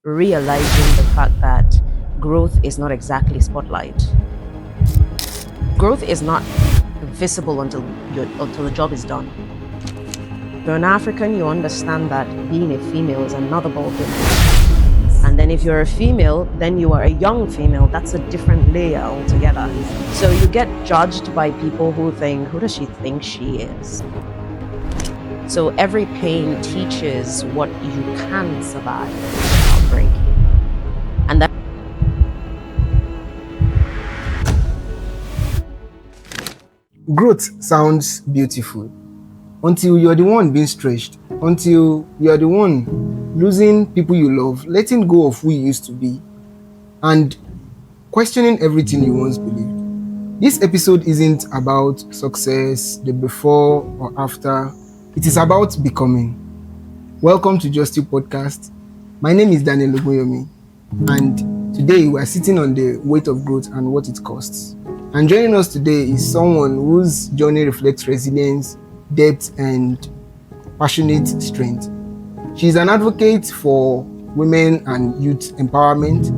realizing the fact that growth is not exactly spotlight. Growth is not visible until the job is done. If you're an African, you understand that being a female is another ballgame. And then if you're a female, then you are a young female. That's a different layer altogether. So you get judged by people who think, who does she think she is? So every pain teaches what you can survive without breaking. And that growth sounds beautiful until you're the one being stretched, until you're the one losing people you love, letting go of who you used to be, and questioning everything you once believed. This episode isn't about success, the before or after. It is about becoming. Welcome to Just You Podcast. My name is Daniel Ogunyomi, and today we are sitting on the weight of growth and what it costs. And joining us today is someone whose journey reflects resilience, depth, and passionate strength. She is an advocate for women and youth empowerment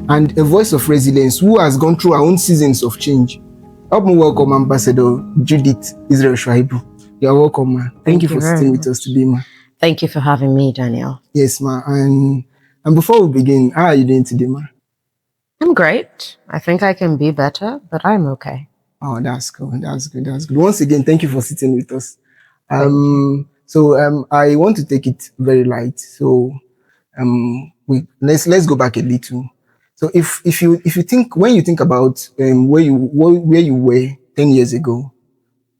and a voice of resilience who has gone through her own seasons of change. Help me welcome Ambassador Judith Israel Shu'aibu. You're welcome, ma. Thank you for sitting with us today, ma. Thank you for having me, Daniel. Yes, ma. And before we begin, how are you doing today, ma? I'm great. I think I can be better, but I'm okay. Oh, that's good. That's good. Once again, thank you for sitting with us. I want to take it very light. So, let's go back a little. So, if you think, when you think about where you were 10 years ago,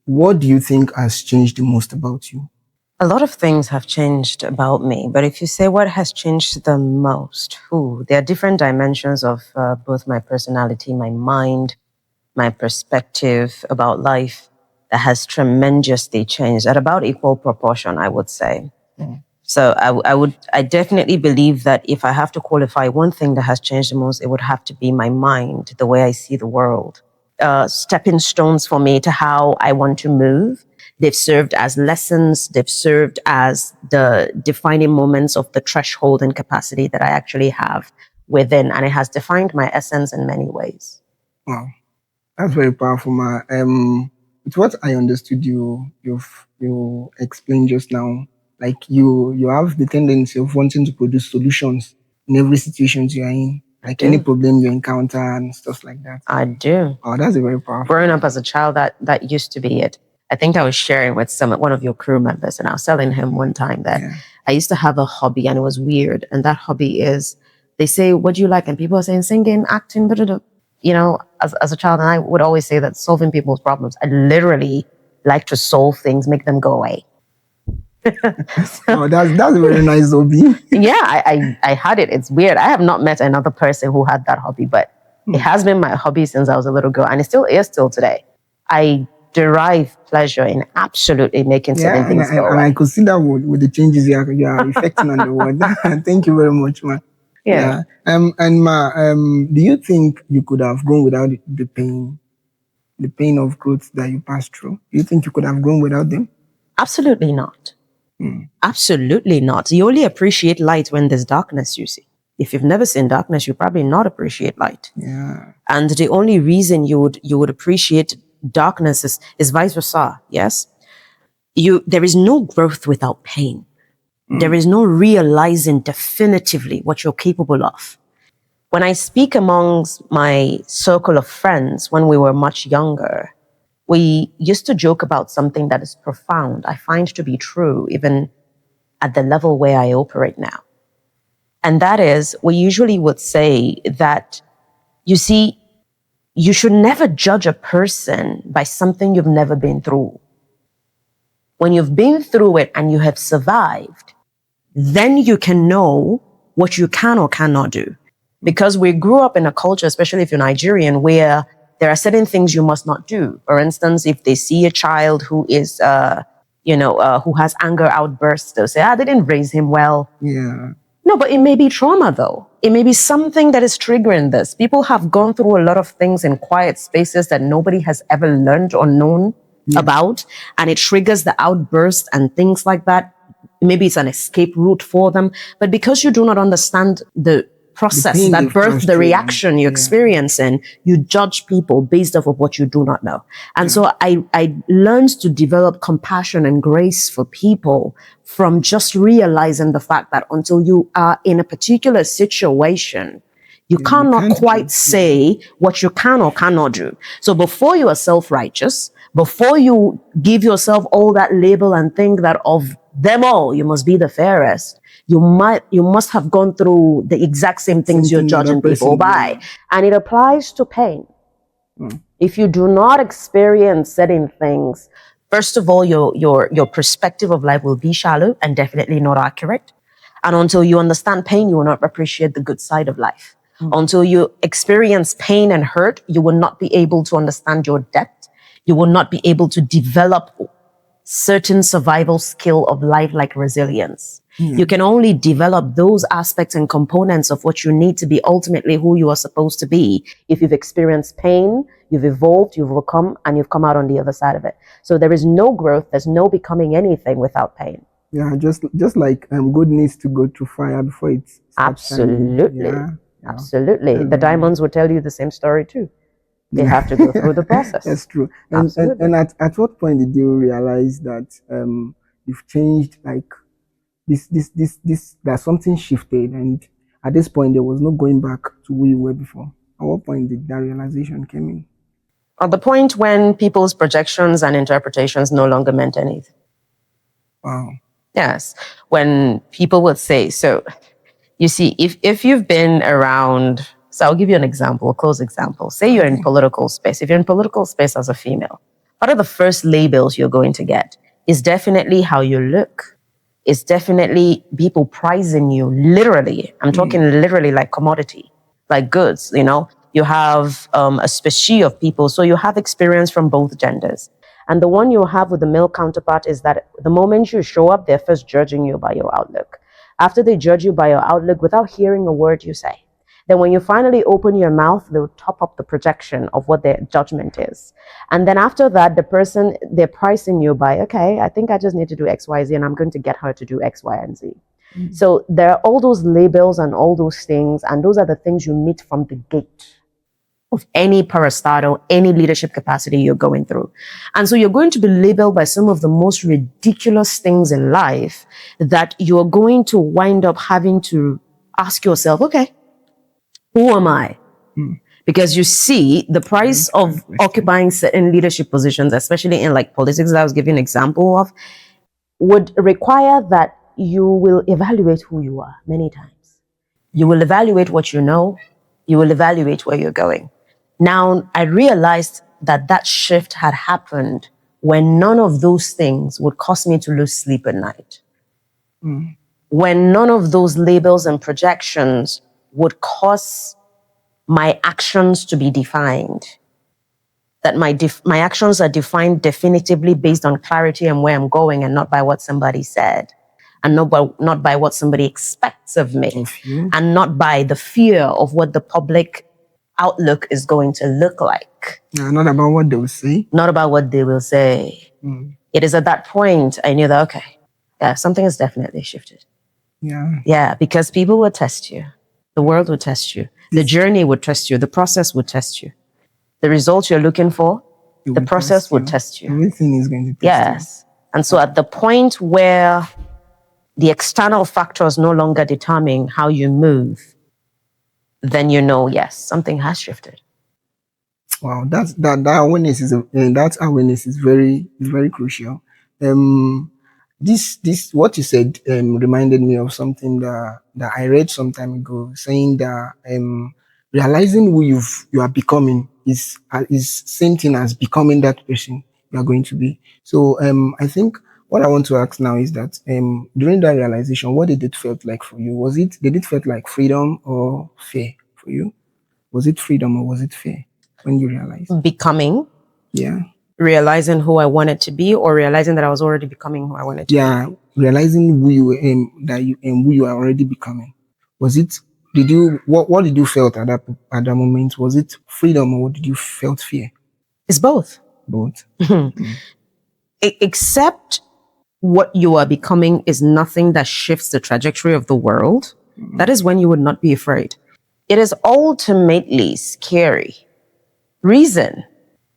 what do you think has changed the most about you? A lot of things have changed about me, but if you say what has changed the most, there are different dimensions of both my personality, my mind, my perspective about life that has tremendously changed at about equal proportion, I would say. Mm. So I definitely believe that if I have to qualify one thing that has changed the most, it would have to be my mind, the way I see the world. Stepping stones for me to how I want to move. They've served as lessons. They've served as the defining moments of the threshold and capacity that I actually have within. And it has defined my essence in many ways. Wow. That's very powerful, ma. It's what I understood you explained just now. Like you have the tendency of wanting to produce solutions in every situation you are in. Like any problem you encounter and stuff like that. I do. Oh, that's a very powerful. Growing up as a child, that used to be it. I think I was sharing with one of your crew members, and I was telling him one time that I used to have a hobby, and it was weird. And that hobby is, they say, what do you like? And people are saying singing, acting, you know, as a child. And I would always say that solving people's problems. I literally like to solve things, make them go away. Oh, that's a very nice hobby. Yeah, I had it. It's weird. I have not met another person who had that hobby, but it has been my hobby since I was a little girl, and it still is till today. I derive pleasure in absolutely making certain things go and I could see that with the changes you are effecting on the world. Thank you very much, ma. Yeah. And ma, do you think you could have grown without the pain of growth that you passed through? Do you think you could have grown without them? Absolutely not. Absolutely not. You only appreciate light when there's darkness, you see. If you've never seen darkness, you probably not appreciate light. Yeah. And the only reason you would appreciate darkness is vice versa. Yes. There is no growth without pain. There is no realizing definitively what you're capable of. When I speak amongst my circle of friends when we were much younger, we used to joke about something that is profound. I find to be true, even at the level where I operate now. And that is, we usually would say that, you see, you should never judge a person by something you've never been through. When you've been through it and you have survived, then you can know what you can or cannot do. Because we grew up in a culture, especially if you're Nigerian, where there are certain things you must not do. For instance, if they see a child who is, who has anger outbursts, they'll say, they didn't raise him well. Yeah. No, but it may be trauma, though. It may be something that is triggering this. People have gone through a lot of things in quiet spaces that nobody has ever learned or known about, and it triggers the outburst and things like that. maybe it's an escape route for them. But because you do not understand the process pain that they've birthed passed the through. reaction you're experiencing, you judge people based off of what you do not know. And so I learned to develop compassion and grace for people from just realizing the fact that until you are in a particular situation, you cannot can't quite say what you can or cannot do. So before you are self-righteous, before you give yourself all that label and think that of them all, you must be the fairest, you must have gone through the exact same things you're judging people by. And it applies to pain. If you do not experience certain things, first of all, your perspective of life will be shallow and definitely not accurate. And until you understand pain, you will not appreciate the good side of life. Until you experience pain and hurt, you will not be able to understand your depth. You will not be able to develop certain survival skill of life like resilience. You can only develop those aspects and components of what you need to be ultimately who you are supposed to be if you've experienced pain, you've evolved, you've overcome, and you've come out on the other side of it. So there is no growth, there's no becoming anything without pain. Yeah, just like good needs to go through fire before it's absolutely. Absolutely. The diamonds will tell you the same story too. They have to go through the process. That's true. And at what point did you realize that you've changed, like this that something shifted, and at this point there was no going back to who you were before? At what point did that realization come in? At the point when people's projections and interpretations no longer meant anything. Wow. Yes. When people would say, so you see, if you've been around, so I'll give you an example, a close example. Say you're in political space. If you're in political space as a female, what are the first labels you're going to get? Is definitely how you look. It's definitely people prizing you, literally. I'm talking literally like commodity, like goods, you know. You have a species of people, so you have experience from both genders. And the one you have with the male counterpart is that the moment you show up, they're first judging you by your outlook. After they judge you by your outlook without hearing a word you say, then when you finally open your mouth, they'll top up the projection of what their judgment is. And then after that, the person, they're pricing you by, okay, I think I just need to do X, Y, Z, and I'm going to get her to do X, Y, and Z. So there are all those labels and all those things, and those are the things you meet from the gate of any parastatal, any leadership capacity you're going through. And so you're going to be labeled by some of the most ridiculous things in life that you're going to wind up having to ask yourself, okay, who am I? Because you see, the price of occupying certain leadership positions, especially in like politics that I was giving an example of, would require that you will evaluate who you are many times. You will evaluate what you know. You will evaluate where you're going. Now, I realized that that shift had happened when none of those things would cause me to lose sleep at night. When none of those labels and projections would cause my actions to be defined. That my actions are defined definitively based on clarity and where I'm going, and not by what somebody said, and not by what somebody expects of me, and not by the fear of what the public outlook is going to look like. Not about what they will say. Not about what they will say. It is at that point I knew that, okay, yeah, something has definitely shifted. Yeah, because people will test you. The world will test you. The journey would test you. The process would test you. The results you're looking for, the process would test you. Everything is going to test you. Yes. And so at the point where the external factors no longer determine how you move, then you know, yes, something has shifted. Wow, that awareness is very crucial. This what you said reminded me of something that I read some time ago, saying that realizing who you are becoming is same thing as becoming that person you are going to be. So I think what I want to ask now is that during that realization, what did it felt like for you? Did it felt like freedom or fear for you? Was it freedom or was it fear when you realized? Becoming. Yeah. Realizing who I wanted to be, or realizing that I was already becoming who I wanted to be? Yeah, realizing who you were who you are already becoming. What did you felt at that moment? Was it freedom or did you felt fear? It's both. Both. Except what you are becoming is nothing that shifts the trajectory of the world, that is when you would not be afraid. It is ultimately scary. Reason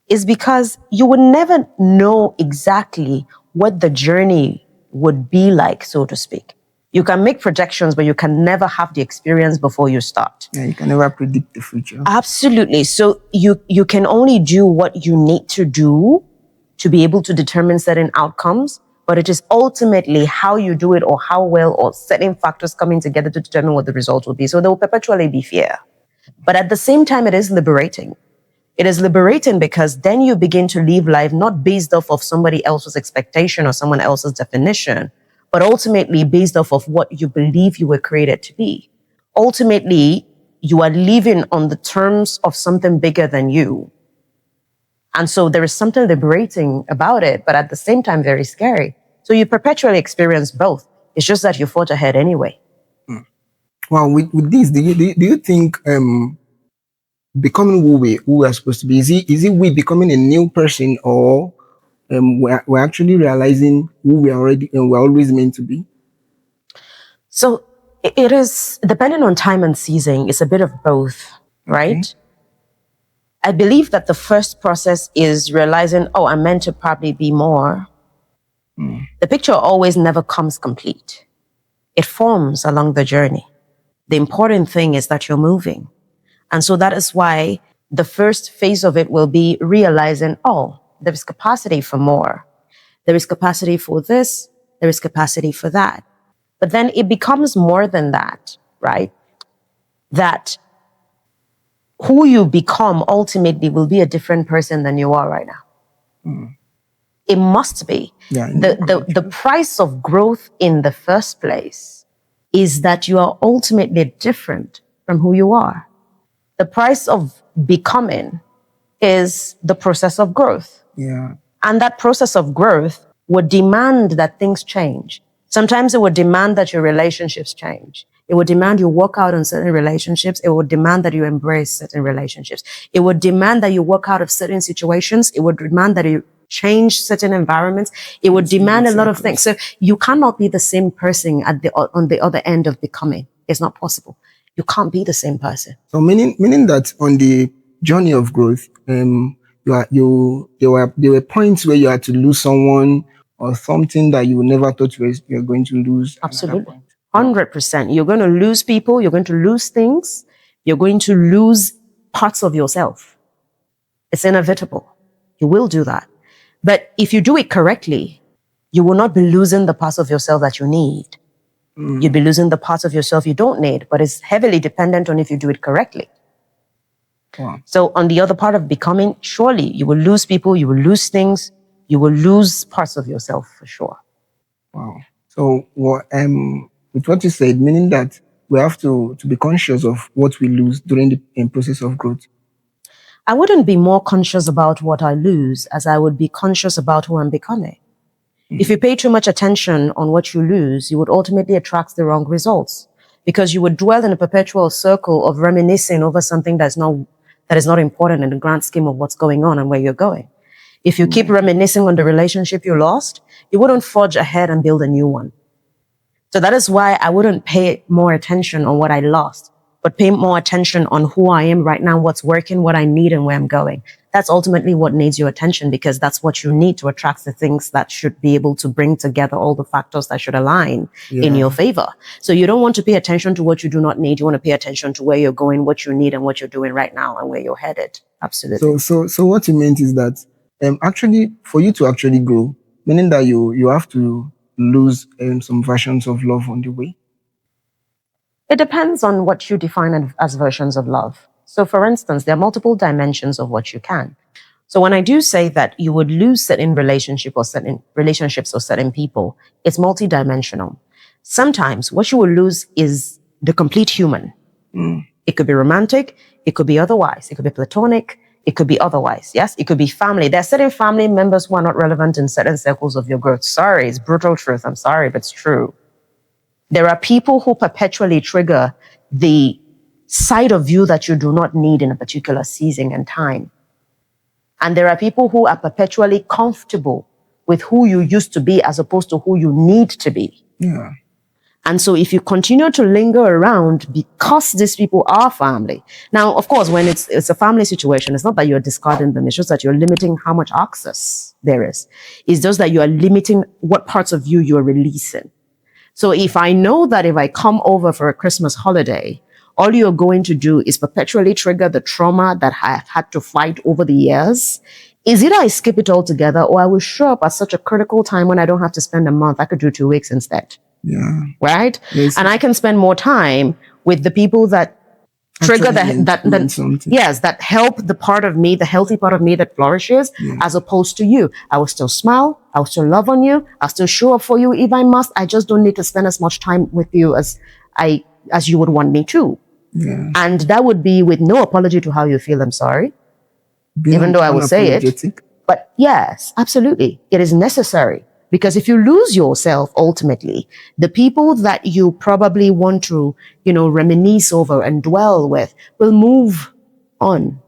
is because you would never know exactly what the journey would be like, so to speak. You can make projections, but you can never have the experience before you start. Yeah, you can never predict the future. Absolutely. So you can only do what you need to do to be able to determine certain outcomes, but it is ultimately how you do it or how well or certain factors coming together to determine what the result will be. So there will perpetually be fear. But at the same time, it is liberating. It is liberating because then you begin to live life not based off of somebody else's expectation or someone else's definition, but ultimately based off of what you believe you were created to be. Ultimately, you are living on the terms of something bigger than you. And so there is something liberating about it, but at the same time, very scary. So you perpetually experience both. It's just that you fought ahead anyway. Well, with this, do you think becoming who we are supposed to be, is it we becoming a new person, or we're actually realizing who we are already and we're always meant to be? So it is, depending on time and season, it's a bit of both, right? Okay. I believe that the first process is realizing, oh, I'm meant to probably be more. The picture always never comes complete. It forms along the journey. The important thing is that you're moving. And so that is why the first phase of it will be realizing, oh, there is capacity for more. There is capacity for this. There is capacity for that. But then it becomes more than that, right? That who you become ultimately will be a different person than you are right now. It must be. Yeah, The price of growth in the first place is that you are ultimately different from who you are. The price of becoming is the process of growth. Yeah. And that process of growth would demand that things change. Sometimes it would demand that your relationships change. It would demand you work out on certain relationships. It would demand that you embrace certain relationships. It would demand that you work out of certain situations. It would demand that you change certain environments. It would demand a lot of things. So you cannot be the same person on the other end of becoming. It's not possible. You can't be the same person. So meaning that on the journey of growth, there were points where you had to lose someone or something that you never thought you were going to lose. Absolutely. 100%. You're going to lose people. You're going to lose things. You're going to lose parts of yourself. It's inevitable. You will do that. But if you do it correctly, you will not be losing the parts of yourself that you need. You'd be losing the parts of yourself you don't need, but it's heavily dependent on if you do it correctly. Wow. So on the other part of becoming, surely you will lose people, you will lose things, you will lose parts of yourself for sure. Wow. So with what you said, meaning that we have to be conscious of what we lose during the process of growth. I wouldn't be more conscious about what I lose as I would be conscious about who I'm becoming. If you pay too much attention on what you lose, you would ultimately attract the wrong results because you would dwell in a perpetual circle of reminiscing over something that is not important in the grand scheme of what's going on and where you're going. If you keep reminiscing on the relationship you lost, you wouldn't forge ahead and build a new one. So that is why I wouldn't pay more attention on what I lost, but pay more attention on who I am right now, what's working, what I need, and where I'm going. That's ultimately what needs your attention because that's what you need to attract the things that should be able to bring together all the factors that should align in your favor. So you don't want to pay attention to what you do not need. You want to pay attention to where you're going, what you need, and what you're doing right now and where you're headed. Absolutely. So what you meant is that actually for you to actually grow, meaning that you have to lose some versions of love on the way. It depends on what you define as versions of love. So for instance, there are multiple dimensions of what you can. So when I do say that you would lose certain relationships or certain people, it's multidimensional. Sometimes what you will lose is the complete human. It could be romantic. It could be otherwise. It could be platonic. It could be otherwise. Yes, it could be family. There are certain family members who are not relevant in certain circles of your growth. Sorry, it's brutal truth. I'm sorry, but it's true. There are people who perpetually trigger the side of you that you do not need in a particular season and time. And there are people who are perpetually comfortable with who you used to be as opposed to who you need to be. Yeah. And so if you continue to linger around because these people are family. Now, of course, when it's a family situation, it's not that you're discarding them. It's just that you're limiting how much access there is. It's just that you are limiting what parts of you you're releasing. So if I know that if I come over for a Christmas holiday, all you're going to do is perpetually trigger the trauma that I had to fight over the years, is either I skip it altogether or I will show up at such a critical time when I don't have to spend a month. I could do 2 weeks instead. Yeah. Right? Yes. And I can spend more time with the people that trigger that help the part of me, the healthy part of me that flourishes, as opposed to you. I will still smile. I will still love on you. I'll still show up for you if I must. I just don't need to spend as much time with you as you would want me to. Yeah. And that would be with no apology to how you feel. I'm sorry. Even though I will say it. But yes, absolutely. It is necessary. Because if you lose yourself, ultimately, the people that you probably want to, reminisce over and dwell with will move on.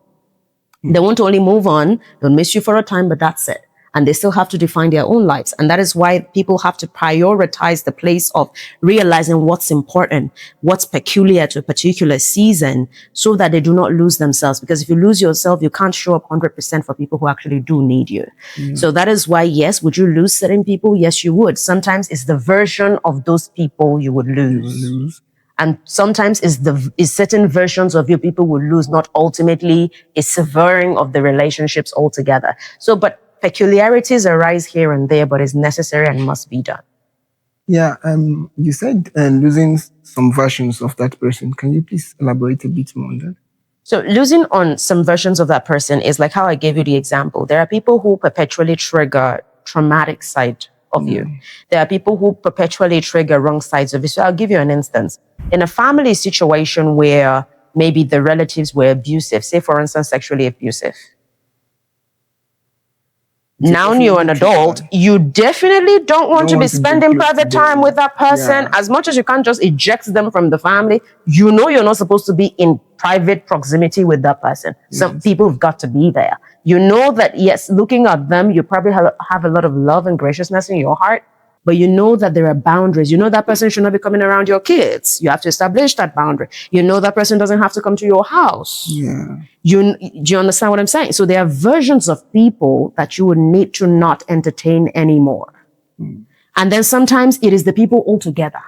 They won't only move on, they'll miss you for a time, but that's it. And they still have to define their own lives. And that is why people have to prioritize the place of realizing what's important, what's peculiar to a particular season, so that they do not lose themselves. Because if you lose yourself, you can't show up 100% for people who actually do need you. So that is why, yes, would you lose certain people? Yes, you would. Sometimes it's the version of those people you would lose. And sometimes is certain versions of your people will lose, not ultimately a severing of the relationships altogether. So, but peculiarities arise here and there, but it's necessary and must be done. Yeah, you said losing some versions of that person. Can you please elaborate a bit more on that? So losing on some versions of that person is like how I gave you the example. There are people who perpetually trigger traumatic side of you. There are people who perpetually trigger wrong sides of you. So I'll give you an instance. In a family situation where maybe the relatives were abusive, say for instance, sexually abusive. Now you're an adult, you definitely don't want to be spending private time with that person. As much as you can't just eject them from the family, you're not supposed to be in private proximity with that person. Some people have got to be there. You know that, yes, looking at them, you probably have a lot of love and graciousness in your heart, but you know that there are boundaries. You know that person should not be coming around your kids. You have to establish that boundary. You know that person doesn't have to come to your house. Yeah. Do you understand what I'm saying? So there are versions of people that you would need to not entertain anymore. And then sometimes it is the people altogether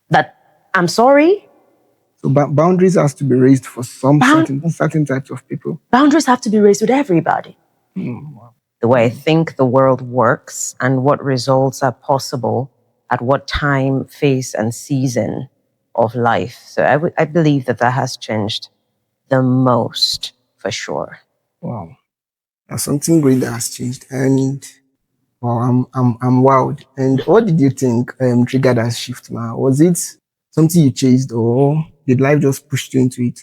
that, I'm sorry. So boundaries has to be raised for some certain types of people. Boundaries have to be raised with everybody. Wow. The way I think the world works and what results are possible at what time, phase, and season of life. So I believe that has changed the most, for sure. Wow, that's something great that has changed, and wow, I'm wowed. And what did you think triggered that shift, man? Was it something you chased, or did life just push you into it?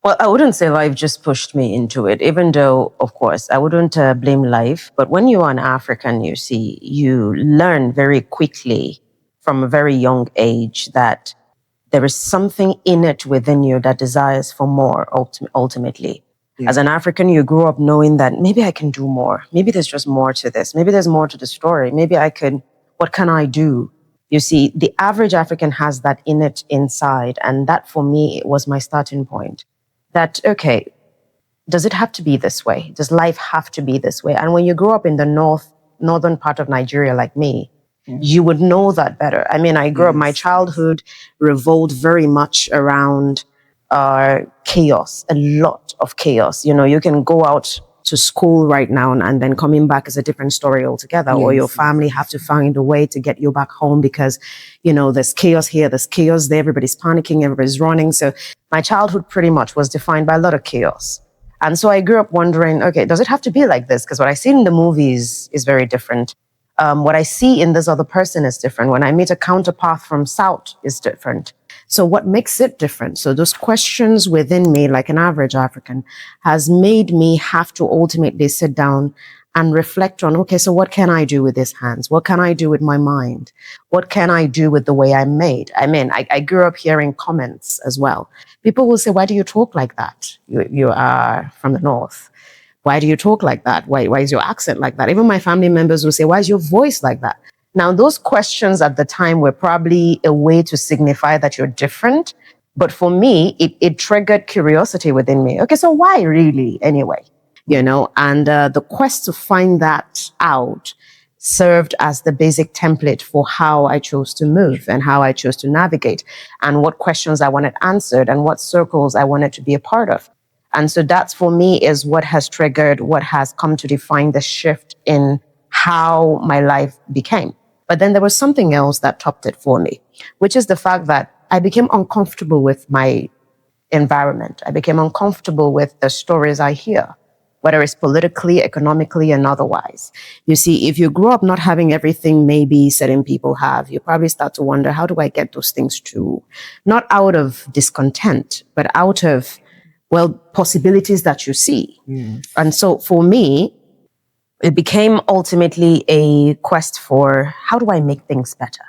Well, I wouldn't say life just pushed me into it, even though, of course, I wouldn't blame life. But when you are an African, you learn very quickly from a very young age that there is something innate within you that desires for more ultimately. As an African, you grew up knowing that maybe I can do more. Maybe there's just more to this. Maybe there's more to the story. Maybe what can I do? You see, the average African has that innate inside. And that for me was my starting point. That, okay, does it have to be this way? Does life have to be this way? And when you grow up in the northern part of Nigeria like me, you would know that better. I mean, I grew up, my childhood revolved very much around chaos, a lot of chaos. You can go out to school right now and then coming back is a different story altogether, or your family have to find a way to get you back home because, there's chaos here, there's chaos there, everybody's panicking, everybody's running. So my childhood pretty much was defined by a lot of chaos. And so I grew up wondering, okay, does it have to be like this? Because what I see in the movies is very different. What I see in this other person is different. When I meet a counterpart from South is different. So what makes it different? So those questions within me, like an average African, has made me have to ultimately sit down and reflect on, okay, so what can I do with these hands? What can I do with my mind? What can I do with the way I'm made? I mean, I grew up hearing comments as well. People will say, why do you talk like that? You are from the North. Why do you talk like that? Why is your accent like that? Even my family members will say, why is your voice like that? Now, those questions at the time were probably a way to signify that you're different. But for me, it triggered curiosity within me. Okay, so why really anyway? And the quest to find that out served as the basic template for how I chose to move and how I chose to navigate and what questions I wanted answered and what circles I wanted to be a part of. And so that's for me is what has triggered, what has come to define the shift in how my life became. But then there was something else that topped it for me, which is the fact that I became uncomfortable with my environment. I became uncomfortable with the stories I hear, whether it's politically, economically, and otherwise. You see, if you grow up not having everything maybe certain people have, you probably start to wonder, how do I get those things too? Not out of discontent, but out of, well, possibilities that you see. And so for me, it became ultimately a quest for how do I make things better?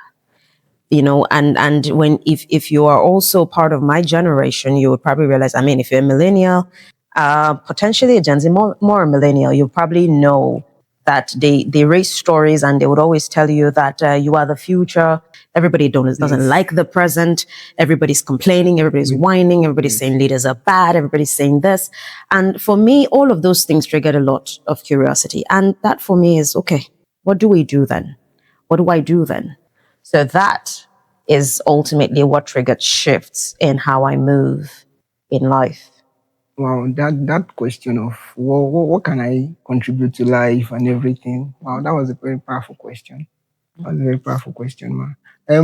And when if you are also part of my generation, you would probably realize, I mean, if you're a millennial, potentially a Gen Z, more a millennial, you probably know that they raise stories and they would always tell you that you are the future. Everybody doesn't like the present. Everybody's complaining. Everybody's whining. Everybody's saying leaders are bad. Everybody's saying this. And for me, all of those things triggered a lot of curiosity. And that for me is, okay, what do we do then? What do I do then? So that is ultimately what triggered shifts in how I move in life. Wow, that question of what can I contribute to life and everything. Wow, that was a very powerful question. That was a very powerful question, man. We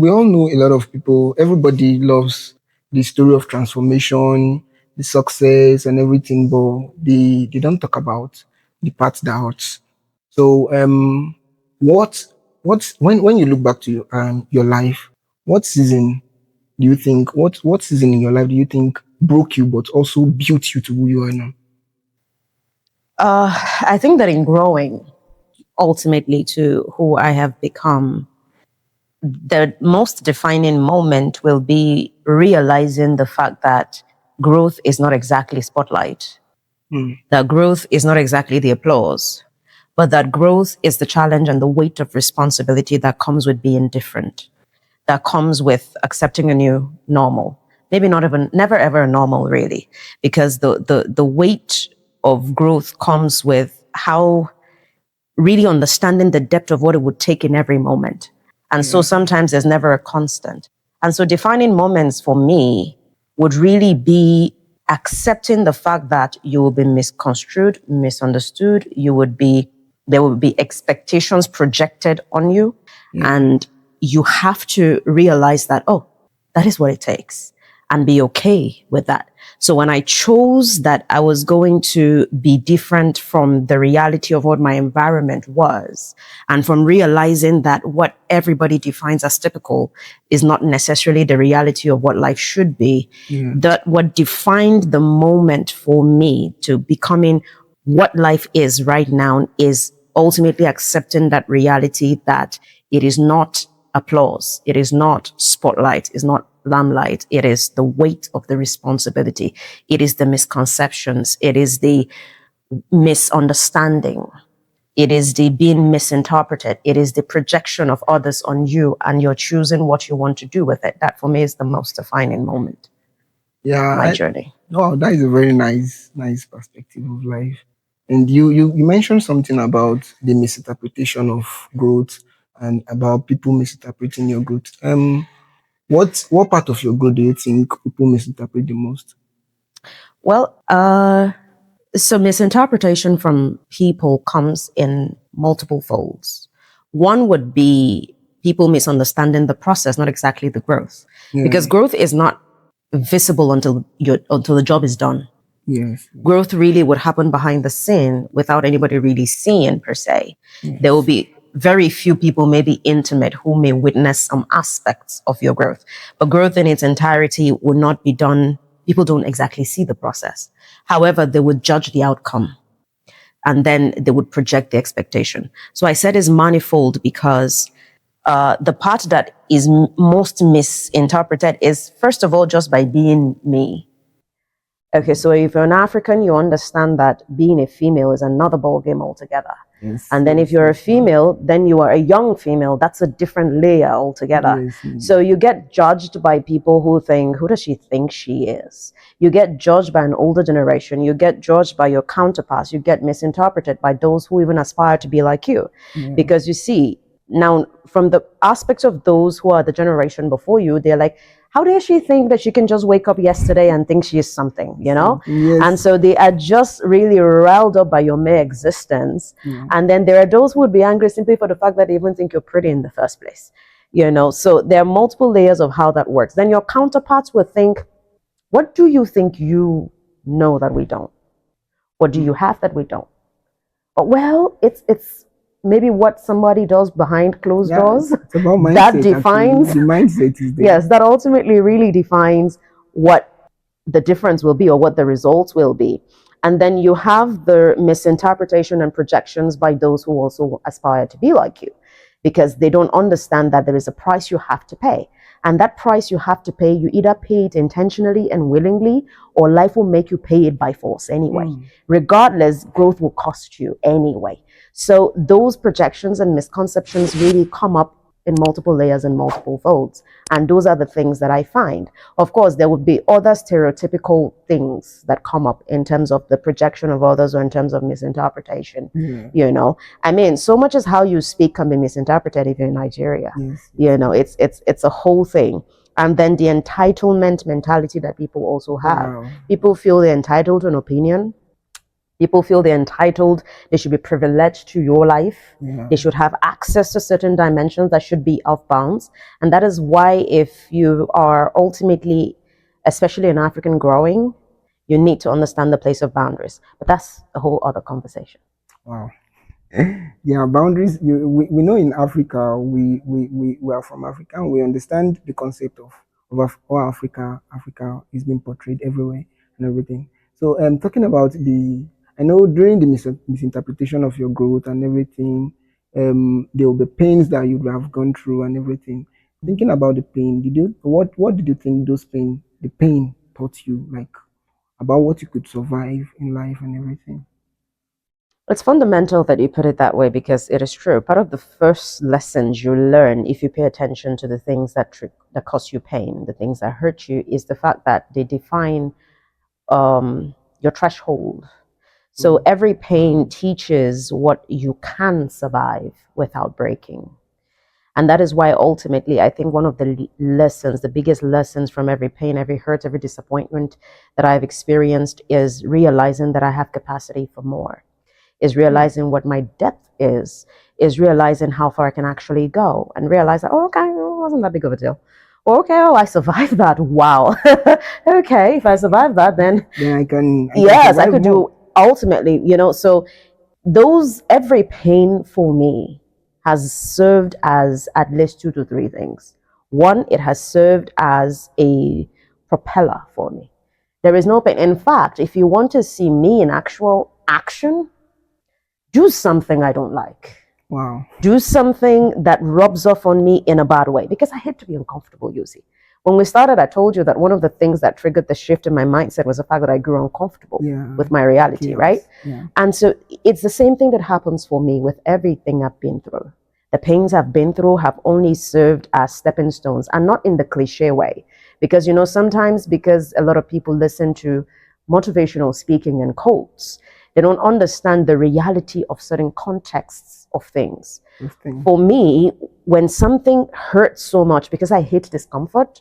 all know a lot of people. Everybody loves the story of transformation, the success, and everything, but they don't talk about the part that hurts. So, when you look back to your life, what season do you think what season in your life do you think broke you but also built you to who you are now? I think that in growing ultimately to who I have become, the most defining moment will be realizing the fact that growth is not exactly spotlight. That growth is not exactly the applause, but that growth is the challenge and the weight of responsibility that comes with being different, that comes with accepting a new normal. Maybe not even, never ever a normal really, because the weight of growth comes with how really understanding the depth of what it would take in every moment. And so sometimes there's never a constant. And so defining moments for me would really be accepting the fact that you will be misconstrued, misunderstood. There will be expectations projected on you. And you have to realize that, oh, that is what it takes, and be okay with that. So when I chose that I was going to be different from the reality of what my environment was, and from realizing that what everybody defines as typical is not necessarily the reality of what life should be, that what defined the moment for me to becoming what life is right now is ultimately accepting that reality, that it is not applause, it is not spotlight, it's not limelight, it is the weight of the responsibility, it is the misconceptions, it is the misunderstanding, it is the being misinterpreted, it is the projection of others on you, and you're choosing what you want to do with it. That for me is the most defining moment of my journey. Oh, that is a very nice perspective of life. And you mentioned something about the misinterpretation of growth and about people misinterpreting your growth. What part of your growth do you think people misinterpret the most? Well, so misinterpretation from people comes in multiple folds. One would be people misunderstanding the process, not exactly the growth, because growth is not visible until the job is done. Yes. Growth really would happen behind the scene without anybody really seeing per se. There will be very few people, maybe intimate, who may witness some aspects of your growth. But growth in its entirety would not be done. People don't exactly see the process. However, they would judge the outcome, and then they would project the expectation. So I said it's manifold because the part that is most misinterpreted is, first of all, just by being me. Okay, so if you're an African, you understand that being a female is another ballgame altogether. Yes, And then if you're a female, then you are a young female. That's a different layer altogether. Yes. So you get judged by people who think, who does she think she is? You get judged by an older generation. You get judged by your counterparts. You get misinterpreted by those who even aspire to be like you. Because you see, now from the aspects of those who are the generation before you, they're like, how does she think that she can just wake up yesterday and think she is something, you know? Yes. And so they are just really riled up by your mere existence. And then there are those who would be angry simply for the fact that they even think you're pretty in the first place, you know? So there are multiple layers of how that works. Then your counterparts will think, what do you think you know that we don't? What do you have that we don't? Well, it's maybe what somebody does behind closed doors. It's about mindset, that defines actually. The mindset is there. Yes, that ultimately really defines what the difference will be or what the results will be. And then you have the misinterpretation and projections by those who also aspire to be like you, because they don't understand that there is a price you have to pay. And that price you have to pay, you either pay it intentionally and willingly, or life will make you pay it by force anyway. Regardless, growth will cost you anyway. So those projections and misconceptions really come up in multiple layers and multiple folds. And those are the things that I find. Of course, there would be other stereotypical things that come up in terms of the projection of others or in terms of misinterpretation. You know, I mean, so much as how you speak can be misinterpreted if you're in Nigeria. You know, it's a whole thing. And then the entitlement mentality that people also have. People feel they're entitled to an opinion. People feel they're entitled, they should be privileged to your life. They should have access to certain dimensions that should be off bounds. And that is why if you are ultimately, especially in African growing, you need to understand the place of boundaries. But that's a whole other conversation. Wow. Yeah, boundaries. We know in Africa, we are from Africa, and we understand the concept of how Africa is being portrayed everywhere and everything. So talking about I know during the misinterpretation of your growth and everything, there will be pains that you have gone through and everything. Thinking about the pain, what did you think the pain taught you, like about what you could survive in life and everything? It's fundamental that you put it that way, because it is true. Part of the first lessons you learn if you pay attention to the things that cause you pain, the things that hurt you, is the fact that they define your threshold. So every pain teaches what you can survive without breaking. And that is why ultimately, I think one of the lessons, the biggest lessons from every pain, every hurt, every disappointment that I've experienced is realizing that I have capacity for more, is realizing what my depth is realizing how far I can actually go, and realize that, oh, okay, it wasn't that big of a deal. Okay, oh, I survived that. Wow. Okay, if I survived that, then I can yes, I could more. do ultimately, you know. So every pain for me has served as at least 2 to 3 things. One, it has served as a propeller for me. There is no pain. In fact, if you want to see me in actual action, do something I don't like. Wow. Do something that rubs off on me in a bad way, because I hate to be uncomfortable, you see. When we started, I told you that one of the things that triggered the shift in my mindset was the fact that I grew uncomfortable with my reality, right? And so it's the same thing that happens for me with everything I've been through. The pains I've been through have only served as stepping stones, and not in the cliche way. Because, you know, sometimes because a lot of people listen to motivational speaking and quotes, they don't understand the reality of certain contexts of things. For me, when something hurts so much, because I hate discomfort,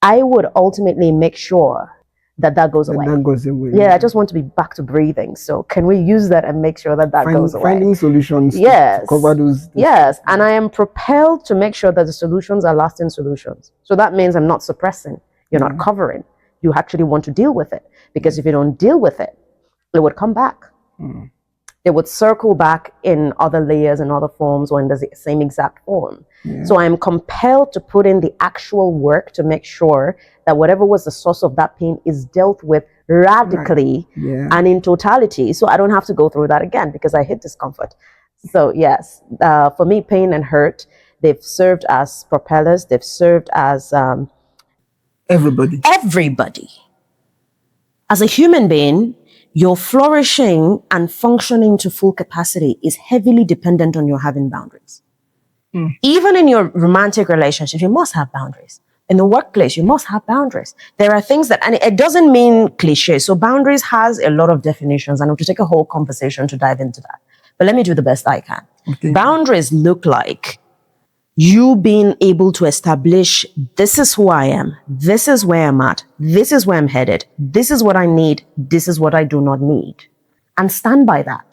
I would ultimately make sure that goes away. That goes away. Yeah, I just want to be back to breathing. So can we use that and make sure that goes away? Finding solutions to cover those. Yes, and I am propelled to make sure that the solutions are lasting solutions. So that means I'm not suppressing. You're not covering. You actually want to deal with it. Because if you don't deal with it, it would come back. It would circle back in other layers and other forms, or in the same exact form. So I'm compelled to put in the actual work to make sure that whatever was the source of that pain is dealt with radically and in totality, so I don't have to go through that again, because I hate discomfort. So yes, for me, pain and hurt, they've served as propellers. They've served as everybody. As a human being, your flourishing and functioning to full capacity is heavily dependent on your having boundaries. Even in your romantic relationship, you must have boundaries. In the workplace, you must have boundaries. There are things that, and it doesn't mean cliche. So boundaries has a lot of definitions, and I have to take a whole conversation to dive into that. But let me do the best I can. Okay. Boundaries look like you being able to establish, this is who I am, this is where I'm at, this is where I'm headed, this is what I need, this is what I do not need, and stand by that.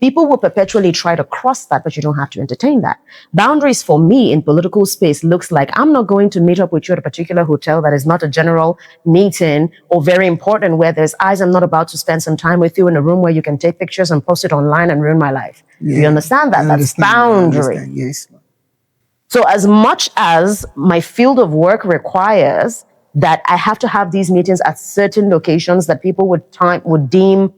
People will perpetually try to cross that, but you don't have to entertain that. Boundaries for me in political space looks like I'm not going to meet up with you at a particular hotel that is not a general meeting or very important where there's eyes. I'm not about to spend some time with you in a room where you can take pictures and post it online and ruin my life. Yeah. You understand that? That's boundary. Yes. So as much as my field of work requires that I have to have these meetings at certain locations that people would deem,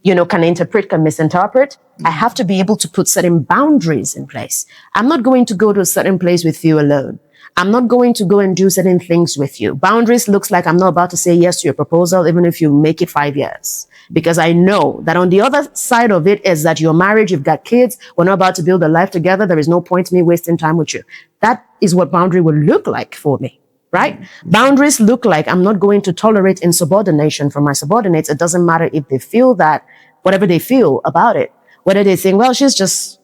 can interpret, can misinterpret, I have to be able to put certain boundaries in place. I'm not going to go to a certain place with you alone. I'm not going to go and do certain things with you. Boundaries looks like I'm not about to say yes to your proposal, even if you make it 5 years. Because I know that on the other side of it is that you're married, you've got kids, we're not about to build a life together. There is no point in me wasting time with you. That is what boundary will look like for me, right? Boundaries look like I'm not going to tolerate insubordination from my subordinates. It doesn't matter if they feel that, whatever they feel about it, whether they think, well, she's just,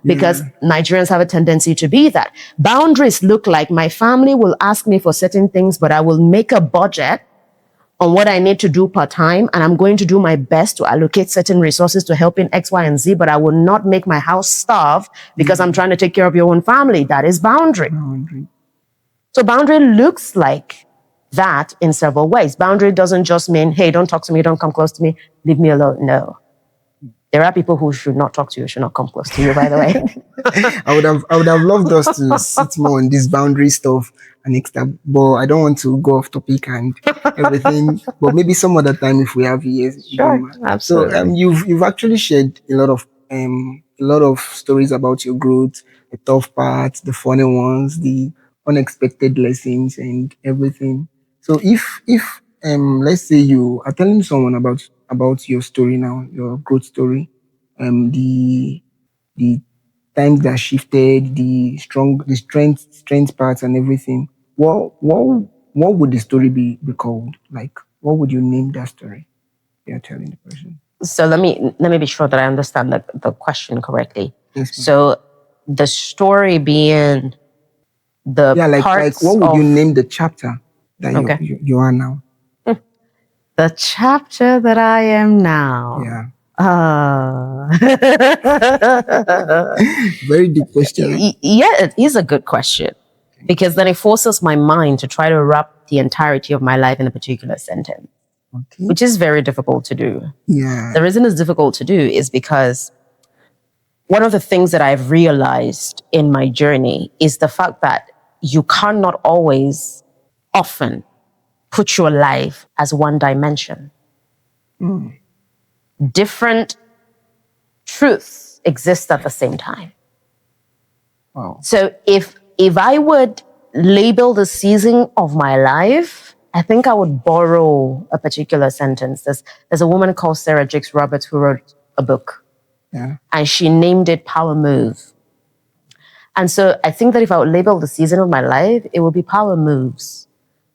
because Nigerians have a tendency to be that. Boundaries look like my family will ask me for certain things, but I will make a budget on what I need to do per time, and I'm going to do my best to allocate certain resources to helping X, Y, and Z, but I will not make my house starve because I'm trying to take care of your own family. That is boundary. So boundary looks like that in several ways. Boundary doesn't just mean, hey, don't talk to me, don't come close to me, leave me alone. No. There are people who should not talk to you, should not come close to you, by the way. I would have loved us to sit more on this boundary stuff and extra, but I don't want to go off topic and everything. But maybe some other time if we have years. Sure, absolutely. So you've actually shared a lot of stories about your growth, the tough parts, the funny ones, the unexpected lessons, and everything. So if let's say you are telling someone about your story now, your growth story, the times that shifted, the strength parts and everything. What would the story be called? Like, what would you name that story you're telling the person? So let me be sure that I understand the question correctly. Yes, ma'am. So the story being the parts what would you name the chapter that you are now? The chapter that I am now. Yeah. Very deep question. Yeah, it is a good question because then it forces my mind to try to wrap the entirety of my life in a particular sentence, which is very difficult to do. Yeah. The reason it's difficult to do is because one of the things that I've realized in my journey is the fact that you cannot often put your life as one dimension. Different truths exist at the same time. Wow. So if I would label the season of my life, I think I would borrow a particular sentence. There's a woman called Sarah Jakes Roberts who wrote a book. Yeah. And she named it Power Move. And so I think that if I would label the season of my life, it would be Power Moves.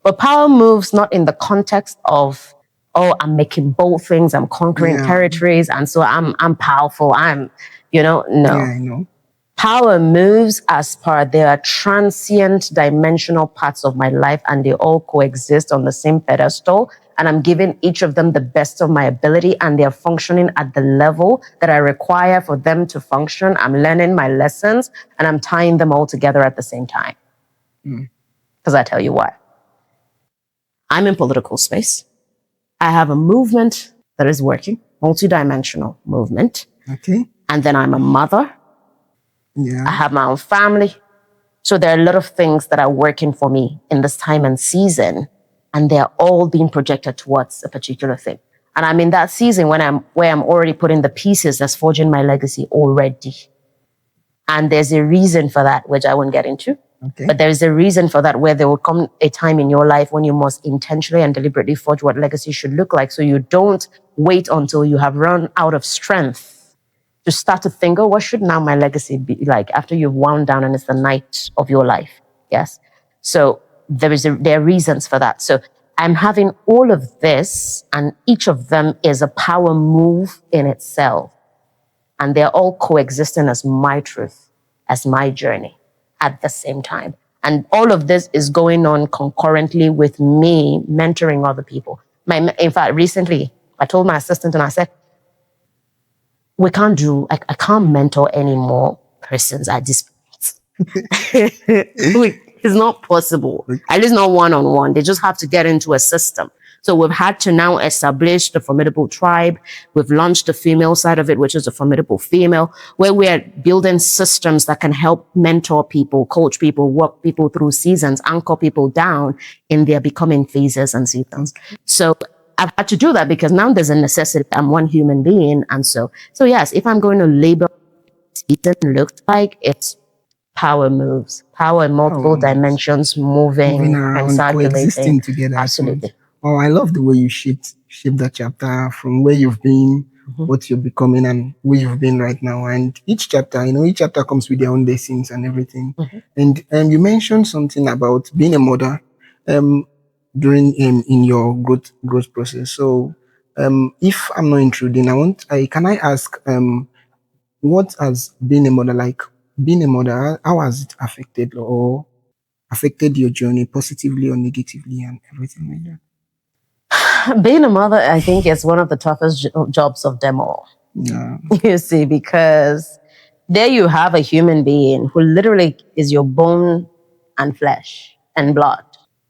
But power moves not in the context of, I'm making bold things, I'm conquering territories, and so I'm powerful, no. Yeah, I know. Power moves as per there are transient dimensional parts of my life and they all coexist on the same pedestal. And I'm giving each of them the best of my ability and they're functioning at the level that I require for them to function. I'm learning my lessons and I'm tying them all together at the same time. Because I tell you what. I'm in political space. I have a movement that is working, multidimensional movement. Okay. And then I'm a mother. Yeah. I have my own family. So there are a lot of things that are working for me in this time and season, and they're all being projected towards a particular thing. And I'm in that season where I'm already putting the pieces that's forging my legacy already. And there's a reason for that, which I won't get into. Okay. But there is a reason for that, where there will come a time in your life when you must intentionally and deliberately forge what legacy should look like. So you don't wait until you have run out of strength to start to think, oh, what should now my legacy be like, after you've wound down and it's the night of your life. Yes. So there are reasons for that. So I'm having all of this, and each of them is a power move in itself. And they're all coexisting as my truth, as my journey at the same time. And all of this is going on concurrently with me mentoring other people. In fact, recently, I told my assistant, and I said, I can't mentor any more persons at this point. It's not possible. At least not one-on-one. They just have to get into a system. So we've had to now establish the formidable tribe. We've launched the female side of it, which is a formidable female, where we're building systems that can help mentor people, coach people, walk people through seasons, anchor people down in their becoming phases and seasons. So I've had to do that because now there's a necessity. I'm one human being. And so yes, if I'm going to label it looks like, it's power moves, power in multiple dimensions, moving around, and circulating. coexisting together. Absolutely. Oh, I love the way you shaped that chapter from where you've been, what you're becoming, and where you've been right now. And each chapter, each chapter comes with their own lessons and everything. And you mentioned something about being a mother during in your growth process. So if I'm not intruding, can I ask what has being a mother like? Being a mother, how has it affected your journey positively or negatively and everything like that? Being a mother, I think, is one of the toughest jobs of them all. Yeah. You see, because there you have a human being who literally is your bone and flesh and blood.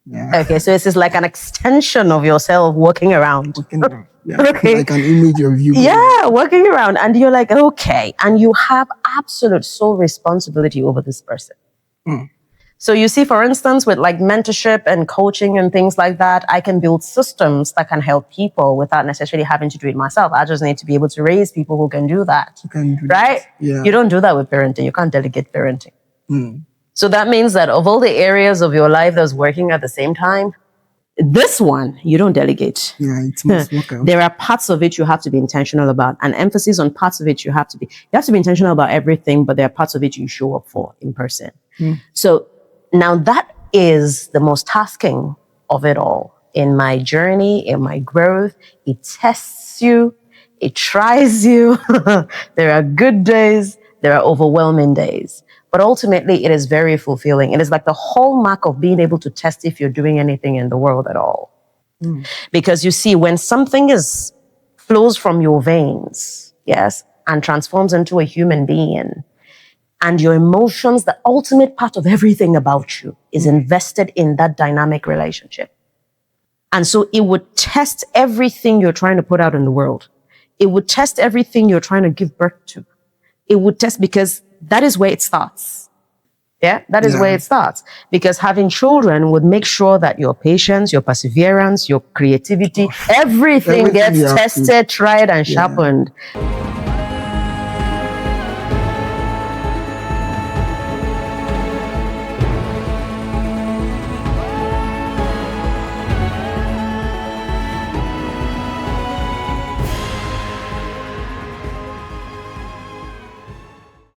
Yeah. Okay, so it's just like an extension of yourself walking around. Yeah. Okay. Like an image of you. Yeah, walking around. And you're like, okay. And you have absolute sole responsibility over this person. So you see, for instance, with like mentorship and coaching and things like that, I can build systems that can help people without necessarily having to do it myself. I just need to be able to raise people who can do that. Right? Yeah. You don't do that with parenting. You can't delegate parenting. So that means that of all the areas of your life that's working at the same time, this one, you don't delegate. Yeah, it must work out. There are parts of it you have to be intentional about, and emphasis on parts of it you have to be intentional about everything, but there are parts of it you show up for in person. So now that is the most tasking of it all. In my journey, in my growth, it tests you, it tries you. There are good days, there are overwhelming days. But ultimately, it is very fulfilling. It is like the hallmark of being able to test if you're doing anything in the world at all. Because you see, when something flows from your veins, yes, and transforms into a human being, and your emotions, the ultimate part of everything about you, is invested in that dynamic relationship. And so it would test everything you're trying to put out in the world. It would test everything you're trying to give birth to. It would test, because that is where it starts. Yeah, that is where it starts. Because having children would make sure that your patience, your perseverance, your creativity, everything gets tested, tried, and sharpened.